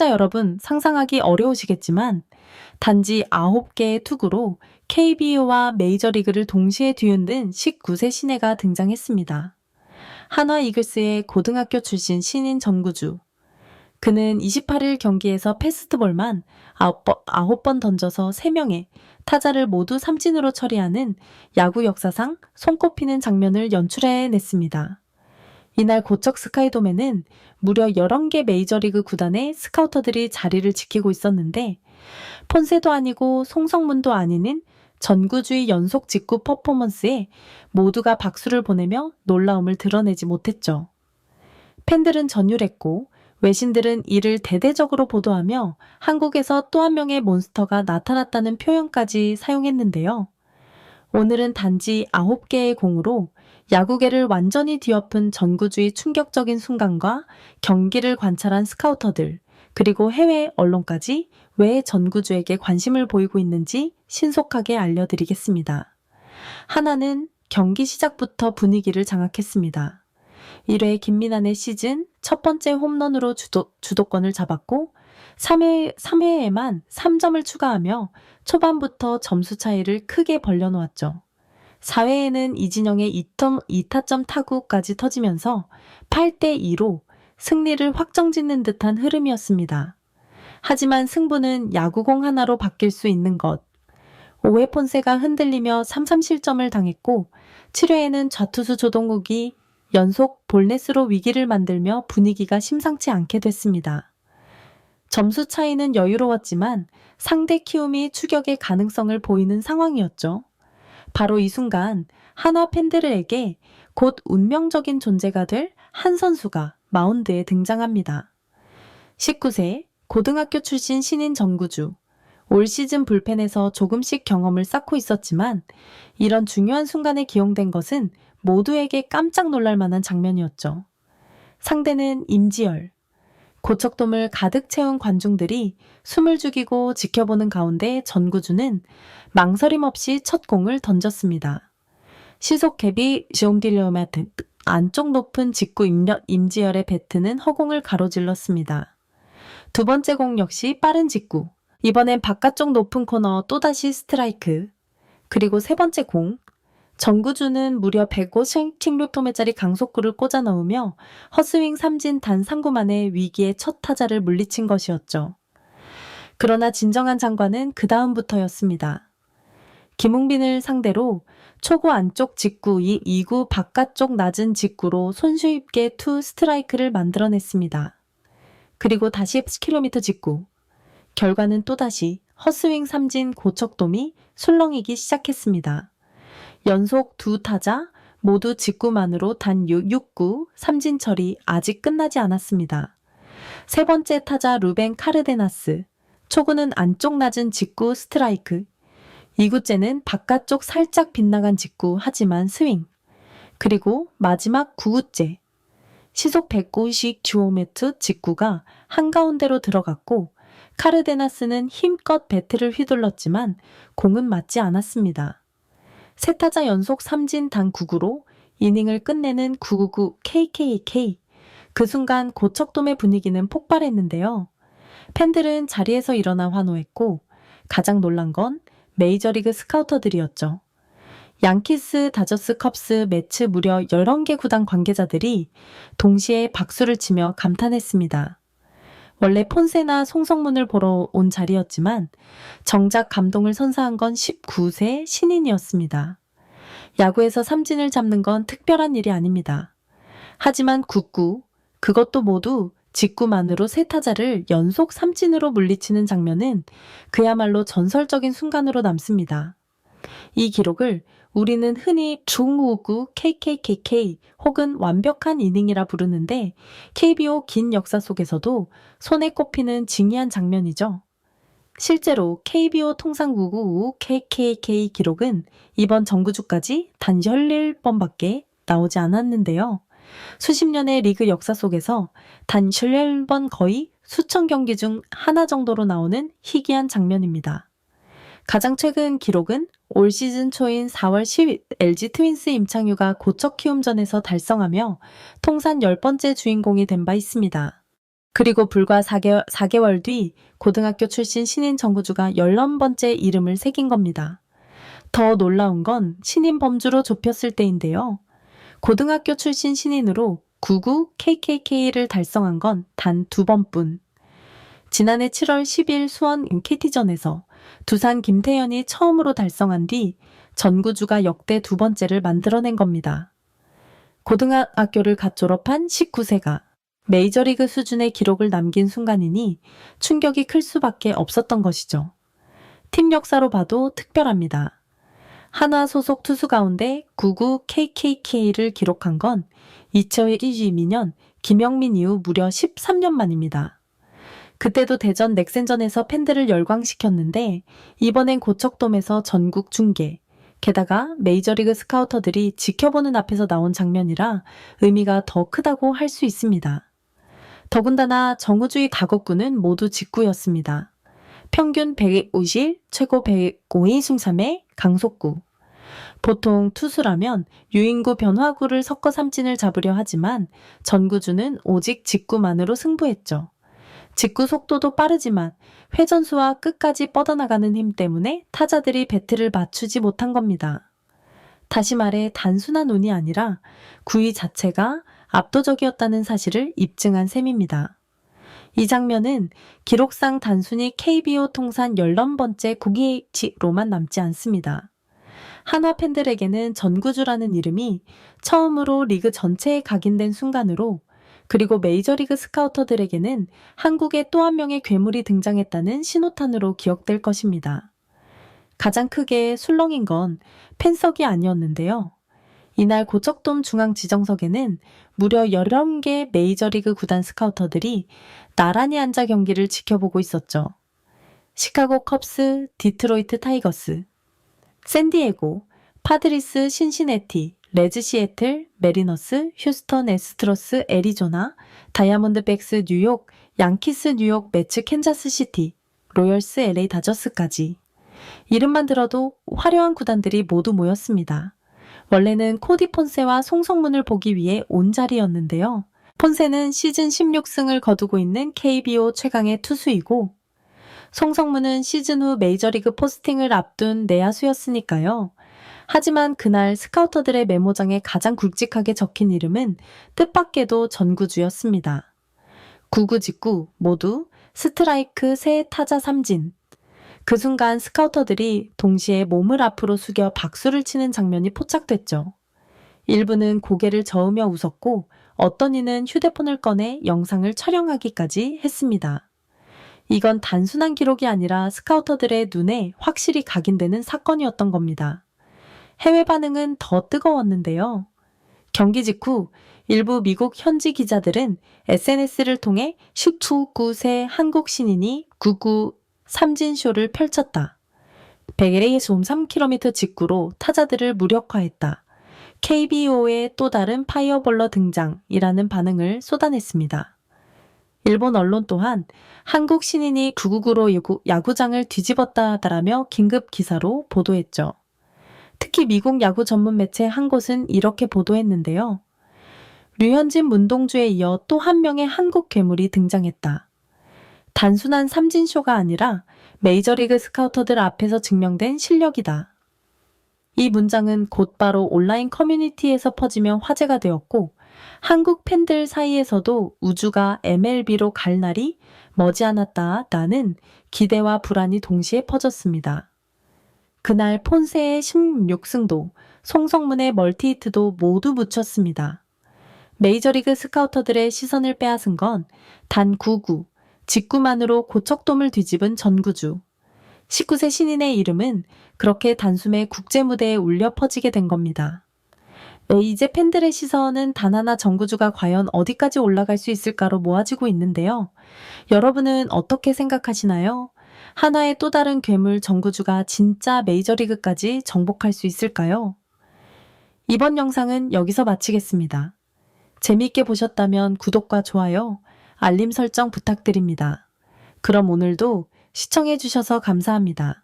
시청자 여러분, 상상하기 어려우시겠지만 단지 9개의 투구로 KBO와 메이저리그를 동시에 뒤흔든 19세 신예가 등장했습니다. 한화 이글스의 고등학교 출신 신인 전구주. 그는 28일 경기에서 패스트볼만 9번 던져서 3명의 타자를 모두 삼진으로 처리하는 야구 역사상 손꼽히는 장면을 연출해냈습니다. 이날 고척 스카이돔에는 무려 11개 메이저리그 구단의 스카우터들이 자리를 지키고 있었는데 폰세도 아니고 송성문도 아닌 전구주의 연속 직구 퍼포먼스에 모두가 박수를 보내며 놀라움을 드러내지 못했죠. 팬들은 전율했고 외신들은 이를 대대적으로 보도하며 한국에서 또 한 명의 몬스터가 나타났다는 표현까지 사용했는데요. 오늘은 단지 9개의 공으로 야구계를 완전히 뒤엎은 전구주의 충격적인 순간과 경기를 관찰한 스카우터들, 그리고 해외 언론까지 왜 전구주에게 관심을 보이고 있는지 신속하게 알려드리겠습니다. 하나는 경기 시작부터 분위기를 장악했습니다. 1회 김민환의 시즌 첫 번째 홈런으로 주도권을 잡았고 3회에만 3점을 추가하며 초반부터 점수 차이를 크게 벌려놓았죠. 4회에는 이진영의 2타점 타구까지 터지면서 8대2로 승리를 확정짓는 듯한 흐름이었습니다. 하지만 승부는 야구공 하나로 바뀔 수 있는 것. 5회 폰세가 흔들리며 3삼실점을 당했고 7회에는 좌투수 조동욱이 연속 볼넷으로 위기를 만들며 분위기가 심상치 않게 됐습니다. 점수 차이는 여유로웠지만 상대 키움이 추격의 가능성을 보이는 상황이었죠. 바로 이 순간 한화 팬들에게 곧 운명적인 존재가 될 한 선수가 마운드에 등장합니다. 19세 고등학교 출신 신인 전구주. 올 시즌 불펜에서 조금씩 경험을 쌓고 있었지만 이런 중요한 순간에 기용된 것은 모두에게 깜짝 놀랄 만한 장면이었죠. 상대는 임지열. 고척돔을 가득 채운 관중들이 숨을 죽이고 지켜보는 가운데 전구주는 망설임 없이 첫 공을 던졌습니다. 시속캡이 숑딜리오매트 안쪽 높은 직구 임지열의 배트는 허공을 가로질렀습니다. 두 번째 공 역시 빠른 직구. 이번엔 바깥쪽 높은 코너 또다시 스트라이크. 그리고 세 번째 공. 전구주는 무려 150킬로미터짜리 강속구를 꽂아 넣으며 헛스윙 삼진 단 3구 만에 위기의 첫 타자를 물리친 것이었죠. 그러나 진정한 장관은 그 다음부터였습니다. 김웅빈을 상대로 초구 안쪽 직구 2구 바깥쪽 낮은 직구로 손쉽게 투 스트라이크를 만들어냈습니다. 그리고 다시 10km 직구. 결과는 또다시 헛스윙 삼진 고척돔이 술렁이기 시작했습니다. 연속 두 타자 모두 직구만으로 단 6구 삼진 처리 아직 끝나지 않았습니다. 세 번째 타자 루벤 카르데나스. 초구는 안쪽 낮은 직구 스트라이크. 2구째는 바깥쪽 살짝 빗나간 직구 하지만 스윙. 그리고 마지막 9구째. 시속 150km 직구가 한가운데로 들어갔고 카르데나스는 힘껏 배트를 휘둘렀지만 공은 맞지 않았습니다. 세 타자 연속 삼진 단 9구로 이닝을 끝내는 999 KKK. 그 순간 고척돔의 분위기는 폭발했는데요. 팬들은 자리에서 일어나 환호했고 가장 놀란 건 메이저리그 스카우터들이었죠. 양키스, 다저스, 컵스, 매츠 무려 11개 구단 관계자들이 동시에 박수를 치며 감탄했습니다. 원래 폰세나 송성문을 보러 온 자리였지만 정작 감동을 선사한 건 19세 신인이었습니다. 야구에서 삼진을 잡는 건 특별한 일이 아닙니다. 하지만 9구, 그것도 모두 직구만으로 세 타자를 연속 삼진으로 물리치는 장면은 그야말로 전설적인 순간으로 남습니다. 이 기록을 우리는 흔히 중우구 KKKK 혹은 완벽한 이닝이라 부르는데 KBO 긴 역사 속에서도 손에 꼽히는 징이한 장면이죠. 실제로 KBO 통상구구 KKK 기록은 이번 정구주까지 단 17번밖에 나오지 않았는데요. 수십 년의 리그 역사 속에서 단 17번 거의 수천 경기 중 하나 정도로 나오는 희귀한 장면입니다. 가장 최근 기록은 올 시즌 초인 4월 10일 LG 트윈스 임창규가 고척 키움전에서 달성하며 통산 10번째 주인공이 된 바 있습니다. 그리고 불과 4개월 뒤 고등학교 출신 신인 정구주가 11번째 이름을 새긴 겁니다. 더 놀라운 건 신인 범주로 좁혔을 때인데요. 고등학교 출신 신인으로 99 KKK를 달성한 건 단 2번뿐. 지난해 7월 10일 수원 KT전에서 두산 김태현이 처음으로 달성한 뒤 전구주가 역대 2번째를 만들어낸 겁니다. 고등학교를 갓 졸업한 19세가 메이저리그 수준의 기록을 남긴 순간이니 충격이 클 수밖에 없었던 것이죠. 팀 역사로 봐도 특별합니다. 한화 소속 투수 가운데 99 KKK를 기록한 건 2022년 김영민 이후 무려 13년 만입니다. 그때도 대전 넥센전에서 팬들을 열광시켰는데 이번엔 고척돔에서 전국 중계, 게다가 메이저리그 스카우터들이 지켜보는 앞에서 나온 장면이라 의미가 더 크다고 할 수 있습니다. 더군다나 정우주의 가곡구는 모두 직구였습니다. 평균 150, 최고 105의 승삼의 강속구. 보통 투수라면 유인구 변화구를 섞어 삼진을 잡으려 하지만 전구주는 오직 직구만으로 승부했죠. 직구 속도도 빠르지만 회전수와 끝까지 뻗어나가는 힘 때문에 타자들이 배트를 맞추지 못한 겁니다. 다시 말해 단순한 운이 아니라 구위 자체가 압도적이었다는 사실을 입증한 셈입니다. 이 장면은 기록상 단순히 KBO 통산 11번째 국이치로만 남지 않습니다. 한화 팬들에게는 전구주라는 이름이 처음으로 리그 전체에 각인된 순간으로, 그리고 메이저리그 스카우터들에게는 한국에 또 한 명의 괴물이 등장했다는 신호탄으로 기억될 것입니다. 가장 크게 술렁인 건 팬석이 아니었는데요. 이날 고척돔 중앙 지정석에는 무려 11개 메이저리그 구단 스카우터들이 나란히 앉아 경기를 지켜보고 있었죠. 시카고 컵스, 디트로이트 타이거스, 샌디에고, 파드리스 신시내티, 레즈 시애틀, 메리너스, 휴스턴 애스트로스, 애리조나, 다이아몬드백스 뉴욕, 양키스 뉴욕, 매츠 캔자스시티, 로열스 LA 다저스까지. 이름만 들어도 화려한 구단들이 모두 모였습니다. 원래는 코디 폰세와 송성문을 보기 위해 온 자리였는데요. 폰세는 시즌 16승을 거두고 있는 KBO 최강의 투수이고, 송성문은 시즌 후 메이저리그 포스팅을 앞둔 내야수였으니까요. 하지만 그날 스카우터들의 메모장에 가장 굵직하게 적힌 이름은 뜻밖에도 전구주였습니다. 99 직구 모두 스트라이크 세 타자 삼진. 그 순간 스카우터들이 동시에 몸을 앞으로 숙여 박수를 치는 장면이 포착됐죠. 일부는 고개를 저으며 웃었고 어떤 이는 휴대폰을 꺼내 영상을 촬영하기까지 했습니다. 이건 단순한 기록이 아니라 스카우터들의 눈에 확실히 각인되는 사건이었던 겁니다. 해외 반응은 더 뜨거웠는데요. 경기 직후 일부 미국 현지 기자들은 SNS를 통해 19세 한국 신인이 99 삼진쇼를 펼쳤다. 100에서 3km 직구로 타자들을 무력화했다. KBO의 또 다른 파이어볼러 등장이라는 반응을 쏟아냈습니다. 일본 언론 또한 한국 신인이 999로 야구장을 뒤집었다라며 긴급 기사로 보도했죠. 특히 미국 야구 전문 매체 한 곳은 이렇게 보도했는데요. 류현진 문동주에 이어 또 한 명의 한국 괴물이 등장했다. 단순한 삼진쇼가 아니라 메이저리그 스카우터들 앞에서 증명된 실력이다. 이 문장은 곧바로 온라인 커뮤니티에서 퍼지며 화제가 되었고 한국 팬들 사이에서도 우주가 MLB로 갈 날이 머지않았다라는 기대와 불안이 동시에 퍼졌습니다. 그날 폰세의 16승도 송성문의 멀티히트도 모두 묻혔습니다. 메이저리그 스카우터들의 시선을 빼앗은 건 단 99, 직구만으로 고척돔을 뒤집은 전구주. 19세 신인의 이름은 그렇게 단숨에 국제무대에 울려 퍼지게 된 겁니다. 이제 팬들의 시선은 단 하나 전구주가 과연 어디까지 올라갈 수 있을까로 모아지고 있는데요. 여러분은 어떻게 생각하시나요? 한화의 또 다른 괴물 전구주가 진짜 메이저리그까지 정복할 수 있을까요? 이번 영상은 여기서 마치겠습니다. 재미있게 보셨다면 구독과 좋아요, 알림 설정 부탁드립니다. 그럼 오늘도 시청해주셔서 감사합니다.